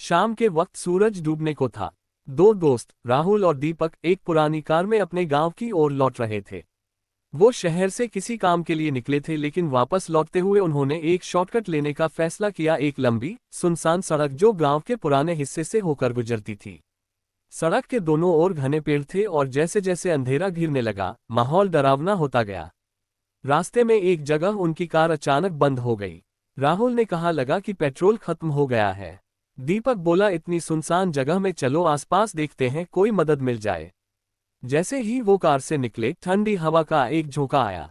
शाम के वक्त सूरज डूबने को था। दो दोस्त राहुल और दीपक एक पुरानी कार में अपने गांव की ओर लौट रहे थे। वो शहर से किसी काम के लिए निकले थे, लेकिन वापस लौटते हुए उन्होंने एक शॉर्टकट लेने का फैसला किया। एक लंबी सुनसान सड़क जो गांव के पुराने हिस्से से होकर गुजरती थी। सड़क के दोनों ओर घने पेड़ थे और जैसे जैसे अंधेरा घिरने लगा, माहौल डरावना होता गया। रास्ते में एक जगह उनकी कार अचानक बंद हो गई। राहुल ने कहा, लगा कि पेट्रोल खत्म हो गया है। दीपक बोला, इतनी सुनसान जगह में चलो आसपास देखते हैं, कोई मदद मिल जाए। जैसे ही वो कार से निकले, ठंडी हवा का एक झोंका आया।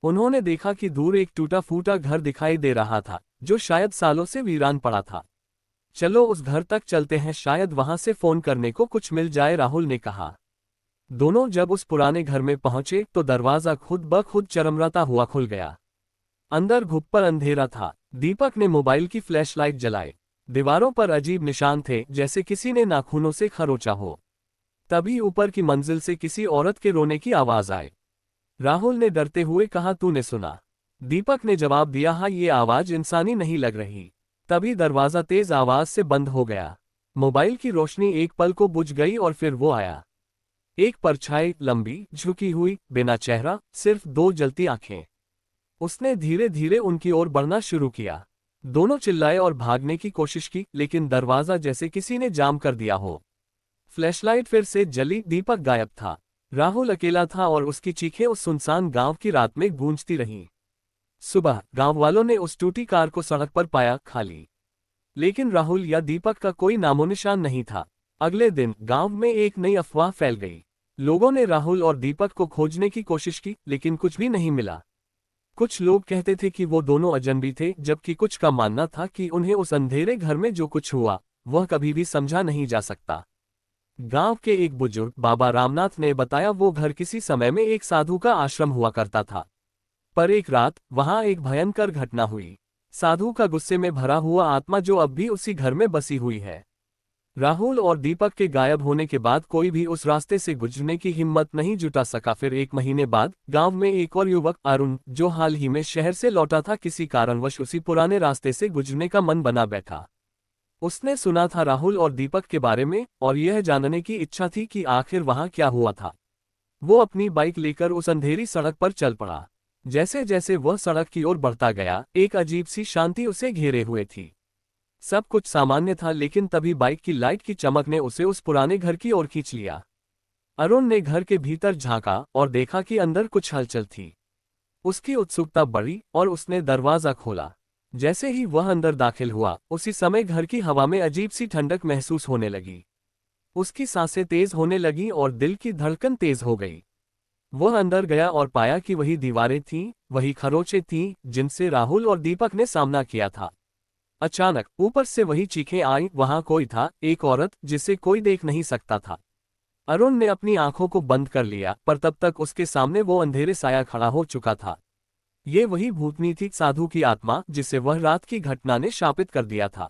उन्होंने देखा कि दूर एक टूटा फूटा घर दिखाई दे रहा था, जो शायद सालों से वीरान पड़ा था। चलो उस घर तक चलते हैं, शायद वहां से फोन करने को कुछ मिल जाए, राहुल ने कहा। दोनों जब उस पुराने घर में पहुंचे तो दरवाजा खुद ब खुद चरमराता हुआ खुल गया। अंदर घुप्पर अंधेरा था। दीपक ने मोबाइल की फ्लैशलाइट जलाई। दीवारों पर अजीब निशान थे, जैसे किसी ने नाखूनों से खरोंचा हो। तभी ऊपर की मंजिल से किसी औरत के रोने की आवाज आई। राहुल ने डरते हुए कहा, तूने सुना? दीपक ने जवाब दिया, हाँ, ये आवाज इंसानी नहीं लग रही। तभी दरवाजा तेज आवाज से बंद हो गया। मोबाइल की रोशनी एक पल को बुझ गई और फिर वो आया। एक परछाई, लंबी, झुकी हुई, बिना चेहरा, सिर्फ दो जलती आंखें। उसने धीरे धीरे उनकी ओर बढ़ना शुरू किया। दोनों चिल्लाए और भागने की कोशिश की, लेकिन दरवाजा जैसे किसी ने जाम कर दिया हो। फ्लैशलाइट फिर से जली। दीपक गायब था। राहुल अकेला था और उसकी चीखें उस सुनसान गांव की रात में गूंजती रहीं। सुबह गांव वालों ने उस टूटी कार को सड़क पर पाया, खाली। लेकिन राहुल या दीपक का कोई नामोनिशान नहीं था। अगले दिन गांव में एक नई अफवाह फैल गई। लोगों ने राहुल और दीपक को खोजने की कोशिश की, लेकिन कुछ भी नहीं मिला। कुछ लोग कहते थे कि वो दोनों अजनबी थे, जबकि कुछ का मानना था कि उन्हें उस अंधेरे घर में जो कुछ हुआ वह कभी भी समझा नहीं जा सकता। गांव के एक बुजुर्ग बाबा रामनाथ ने बताया, वो घर किसी समय में एक साधु का आश्रम हुआ करता था। पर एक रात वहां एक भयंकर घटना हुई। साधु का गुस्से में भरा हुआ आत्मा जो अब भी उसी घर में बसी हुई है। राहुल और दीपक के गायब होने के बाद कोई भी उस रास्ते से गुजरने की हिम्मत नहीं जुटा सका। फिर एक महीने बाद गांव में एक और युवक, अरुण, जो हाल ही में शहर से लौटा था, किसी कारणवश उसी पुराने रास्ते से गुजरने का मन बना बैठा। उसने सुना था राहुल और दीपक के बारे में और यह जानने की इच्छा थी कि आखिर वहां क्या हुआ था। वो अपनी बाइक लेकर उस अंधेरी सड़क पर चल पड़ा। जैसे जैसे वह सड़क की ओर बढ़ता गया, एक अजीब सी शांति उसे घेरे हुए थी। सब कुछ सामान्य था, लेकिन तभी बाइक की लाइट की चमक ने उसे उस पुराने घर की ओर खींच लिया। अरुण ने घर के भीतर झांका और देखा कि अंदर कुछ हलचल थी। उसकी उत्सुकता बढ़ी और उसने दरवाजा खोला। जैसे ही वह अंदर दाखिल हुआ, उसी समय घर की हवा में अजीब सी ठंडक महसूस होने लगी। उसकी सांसें तेज होने लगीं और दिल की धड़कन तेज हो गई। वह अंदर गया और पाया कि वही दीवारें थीं, वही खरोंचे थीं जिनसे राहुल और दीपक ने सामना किया था। अचानक ऊपर से वही चीखें आईं, वहां कोई था, एक औरत जिसे कोई देख नहीं सकता था। अरुण ने अपनी आंखों को बंद कर लिया, पर तब तक उसके सामने वो अंधेरे साया खड़ा हो चुका था। ये वही भूतनी थी, साधु की आत्मा, जिसे वह रात की घटना ने शापित कर दिया था।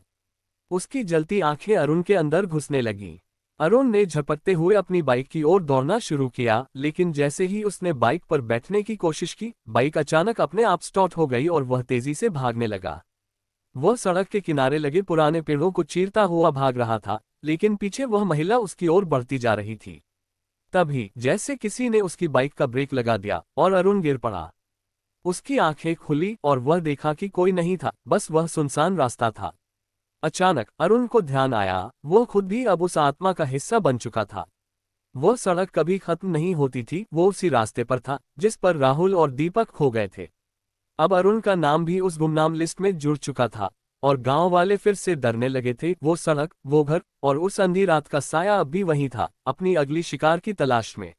उसकी जलती आंखें अरुण के अंदर घुसने लगीं। अरुण ने झपटते हुए अपनी बाइक की ओर दौड़ना शुरू किया, लेकिन जैसे ही उसने बाइक पर बैठने की कोशिश की, बाइक अचानक अपने आप स्टार्ट हो गई और वह तेजी से भागने लगा। वह सड़क के किनारे लगे पुराने पेड़ों को चीरता हुआ भाग रहा था, लेकिन पीछे वह महिला उसकी ओर बढ़ती जा रही थी। तभी जैसे किसी ने उसकी बाइक का ब्रेक लगा दिया और अरुण गिर पड़ा। उसकी आंखें खुली और वह देखा कि कोई नहीं था, बस वह सुनसान रास्ता था। अचानक अरुण को ध्यान आया, वह खुद भी अब उस आत्मा का हिस्सा बन चुका था। वह सड़क कभी खत्म नहीं होती थी, वो उसी रास्ते पर था जिस पर राहुल और दीपक खो गए थे। अब अरुण का नाम भी उस गुमनाम लिस्ट में जुड़ चुका था और गांव वाले फिर से डरने लगे थे। वो सड़क, वो घर और उस अंधी रात का साया अब भी वहीं था, अपनी अगली शिकार की तलाश में।